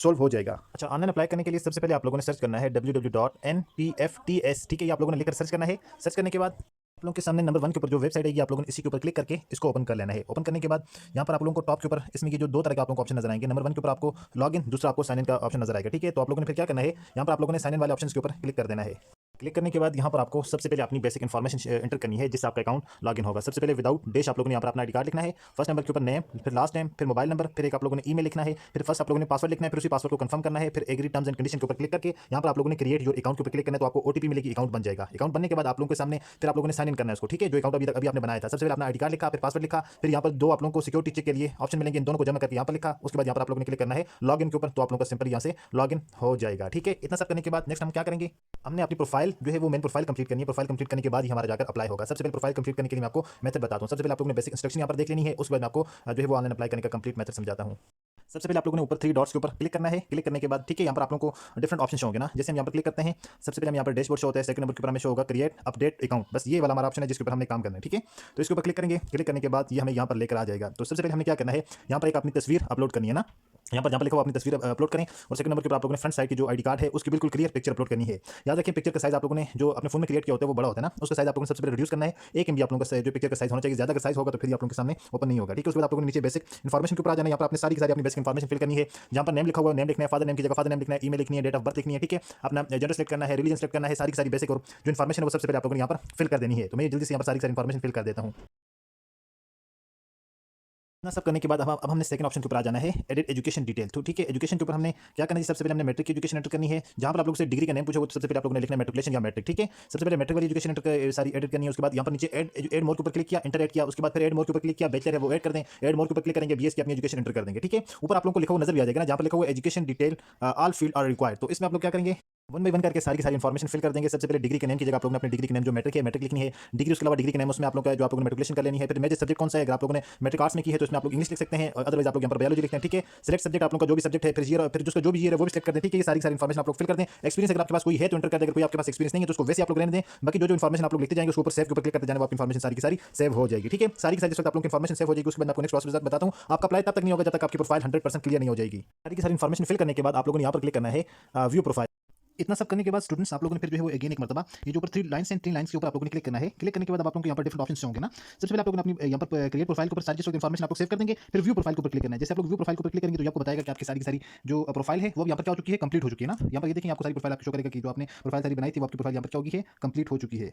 Solve हो जाएगा। अच्छा, ऑनलाइन अप्लाई करने के लिए सबसे पहले आप लोगों ने सर्च करना है www.npfts, ठीक है, ये आप लोगों ने लिखकर सर्च करना है। सर्च करने के बाद आप लोगों के सामने नंबर 1 के ऊपर जो वेबसाइट है, ये आप लोगों ने इसी के ऊपर क्लिक करके इसको ओपन कर लेना है। ओपन करने के बाद यहाँ पर आप लोगों को टॉप के ऊपर इसमें ये जो दो तरह के आप लोगों को ऑप्शन नजर आएंगे। नंबर 1 के ऊपर आपको लॉगिन, दूसरा आपको साइन इन का ऑप्शन नजर आएगा, ठीक है। तो आप लोगों ने फिर क्या करना है, यहाँ पर आप लोगों ने साइन इन वाले ऑप्शन के ऊपर क्लिक कर देना है। क्लिक करने के बाद यहाँ पर आपको सबसे पहले अपनी बेसिक इन्फॉर्मेशन एंटर करनी है, जिससे आपका अकाउंट लॉगिन होगा। सबसे पहले विदाउट डैश आप लोगों ने यहाँ पर अपना आईडी कार्ड लिखना है। फर्स्ट नंबर के ऊपर नेम, फिर लास्ट नेम, फिर मोबाइल नंबर, फिर एक आप लोगों ने ईमेल लिखना है, फिर फर्स्ट आप लोगों ने पासवर्ड लिखना है, फिर उसी पासवर्ड को कंफर्म करना है, फिर एग्री टर्म्स एंड कंडीशन के ऊपर क्लिक करके यहाँ पर आप लोगों ने क्रिएट योर अकाउंट के ऊपर क्लिक करना है। तो आपको ओटीपी मिलेगी, अकाउंट बन जाएगा। अकाउंट बनने के बाद आप लोगों के सामने फिर आप लोगों ने साइन इन करना है उसको, ठीक है, जो अकाउंट अभी आपने बनाया था। सबसे पहले अपना आईडी कार्ड लिखा, फिर पासवर्ड लिखा, फिर यहाँ पर दो आप लोगों को सिक्योरिटी चेक के लिए ऑप्शन मिलेंगे, इन दोनों को जमा करके यहाँ पर लिखा। उसके बाद यहाँ पर आप लोगों ने क्लिक करना है लॉगिन के ऊपर, तो आप लोगों का सिंपल यहाँ से लॉगिन हो जाएगा, ठीक है। इतना सब करने के बाद नेक्स्ट हम क्या करेंगे, हमने अपनी प्रोफाइल जो है वो मेन प्रोफाइल कंप्लीट करनी है। प्रोफाइल कंप्लीट करने के बाद ही हमारा जाकर अप्लाई होगा। सबसे पहले प्रोफाइल कंप्लीट करने के लिए मैं आपको मेथड बताता हूँ। सबसे पहले आप लोगों ने बेसिक इंस्ट्रक्शन यहाँ पर देख लेनी है, उसके बाद मैं आपको जो है वो ऑनलाइन अप्लाई करने का कंप्लीट मेथड समझाता हूँ। सबसे पहले आप लोगों ने ऊपर 3 डॉट्स के ऊपर क्लिक करना है। क्लिक करने के बाद ठीक है, यहाँ पर आप लोगों को डिफरेंट ऑप्शन होंगे ना। जैसे हम यहाँ पर क्लिक करते हैं, सबसे पहले हम यहाँ पर डैशबोर्ड शो होता है, सेकंड नंबर के ऊपर हमें शो होगा क्रिएट अपडेट अकाउंट। बस ये वाला हमारा ऑप्शन है जिसके ऊपर हमने काम करना है, ठीक है। तो इसके ऊपर क्लिक करेंगे। क्लिक करने के बाद ये हमें यहाँ पर लेकर आ जाएगा। तो सबसे पहले हमें क्या करना है, यहाँ पर एक अपनी तस्वीर अपलोड करनी है ना। यहाँ पर लिखा हुआ अपनी तस्वीर अपलोड करें। और सेकंड नंबर के ऊपर आप लोगों ने फ्रंट साइड की जो आईडी कार्ड है उसकी बिल्कुल क्लियर पिक्चर अपलोड करनी है। याद रखें पिक्चर का साइज आप लोगों ने जो अपने फोन में क्रिएट किया होता है वो बड़ा होता है ना, उसका साइज आप लोगों ने सबसे पहले रिड्यूस करना है। 1 MB आप लोगों का जो पिक्चर का साइज होना चाहिए। ज्यादा का साइज होगा तो फिर आप लोगों के सामने ओपन नहीं होगा, ठीक है। उसके बाद आप लोगों ने नीचे बेसिक इन्फॉर्मेशन के ऊपर आ जाना है। यहाँ पर आपने सारी की सारी अपनी बेसिक इन्फॉर्मेशन फिल करनी है। जहाँ पर नेम लिखा हुआ नेम लिखना है, फादर नेम की जगह फादर नेम लिखना है, ईमेल लिखनी है, डेट ऑफ बर्थ लिखनी है, ठीक है। अपना जेंडर सेलेक्ट करना है, रिलीजन सेलेक्ट करना है, सारी की सारी बेसिक और जो इन्फॉर्मेशन है वो सबसे पहले आप लोगों ने यहाँ पर फिल कर देनी है। तो मैं जल्दी से यहाँ पर सारी की सारी इन्फॉर्मेशन फिल कर देता हूँ। इतना सब करने के बाद अब हमने सेकंड ऑप्शन के ऊपर आ जाना है, एडिट एजुकेशन डिटेल। तो ठीक है, एजुकेशन के ऊपर हमने क्या करना है, सबसे पहले हमने मैट्रिक की एजुकेशन एंटर करनी है। जहां पर आप लोगों से डिग्री का नेम पूछा, वो सबसे पहले आप लोगों ने लिखना है मैट्रिकुलेशन या मैट्रिक, ठीक है। सबसे पहले मैट्रिक वाली एजुकेशन एंटर सारी एडिट करनी है। उसके बाद यहाँ पर नीचे एड मोर के ऊपर क्लिक किया, इंटर एड किया। उसके बाद फिर एड मोर के ऊपर क्लिक किया, बैचलर है वो एड कर दें। एड मोर के ऊपर क्लिक करेंगे, बीएस की अपनी एजुकेशन एंटर कर देंगे, ठीक है। ऊपर आप लोगों को लिखा हुआ नजर भी आ जाएगा ना, जहाँ पर लिखा हुआ education detail all field are required. तो इसमें आप लोग क्या करेंगे, 1 बाय 1 करके सारी की सारी इन्फॉर्मेशन फिल कर देंगे। सबसे पहले डिग्री के नेम की जगह आप लोगों ने अपनी डिग्री के नेम जो मैट्रिक है मैट्रिक लिखनी है, डिग्री। उसके अलावा डिग्री के नेम उसमें आप लोगों का जो आप लोगों ने मैट्रिकुलेशन कर लेनी है। फिर मेजर सब्जेक्ट कौन सा है, अगर आप लोगों ने मैट्रिक आर्ट्स में की है तो इसमें आप लोग इंग्लिश लिख सकते हैं, अदरवाइज आप लोग यहाँ पर बायोलॉजी लिखते हैं, ठीक है। सिलेक्ट सब्जेक्ट आप लोगों का जो भी सब्जेक्ट है, फिर ईयर, फिर जिसका जो भी ईयर है वो भी सिलेक्ट कर दें, ठीक है। ये सारी सारी इन्फॉर्मेशन आप लोग फिल कर दें। एक्सपीरियंस अगर आपके पास कोई है तो एंटर कर दें, अगर कोई आपके पास एक्सपीरियंस नहीं है तो उसको वैसे आप लोग रहने दें। बाकी जो जो इन्फॉर्मेशन आप लोग लिखते जाएंगे उसके ऊपर सेव के ऊपर क्लिक करते जाने, वो आपकी इन्फॉर्मेशन सारी की सारी सेव हो जाएगी, ठीक है। सारी की सारी जिस वक्त आप लोग इन्फॉर्मेशन सेव हो जाएगी उसके बाद आपको नेक्स्ट प्रोसेस बताता हूँ। आपका अप्लाई तब तक नहीं होगा जब तक आपकी प्रोफाइल 100% क्लियर नहीं हो जाएगी। सारी की सारी इन्फॉर्मेशन फिल करने के बाद आप लोगों ने यहाँ पर क्लिक करना है व्यू प्रोफाइल। इतना सब करने के बाद स्टूडेंट्स आप लोगों ने फिर जो है वो अगेन एक मरतबा ये जो ऊपर 3 लाइन्स हैं, 3 लाइन्स के ऊपर आप लोगों ने क्लिक करना है। क्लिक करने के बाद आप लोगों को यहाँ पर डिफरेंट ऑप्शंस होंगे ना। सबसे पहले आप लोगों ने अपनी यहाँ पर क्रिएट प्रोफाइल के ऊपर सारी चीज़ों की इन्फॉर्मेशन आप लोग सेव कर देंगे। फिर व्यू प्रोफाइल के ऊपर क्लिक करना है। जैसे आप लोग व्यू प्रोफाइल के ऊपर क्लिक करेंगे तो आपको बताएगा कि आपकी सारी की सारी जो प्रोफाइल है वो यहाँ पर क्या हो चुकी है, कंप्लीट हो चुकी है ना। यहाँ पर ये देखिए आपको सारी प्रोफाइल आपको शो करेगा कि जो आपने प्रोफाइल सारी बनाई थी वो आपकी प्रोफाइल यहाँ पर क्या होगी है, कंप्लीट हो चुकी है।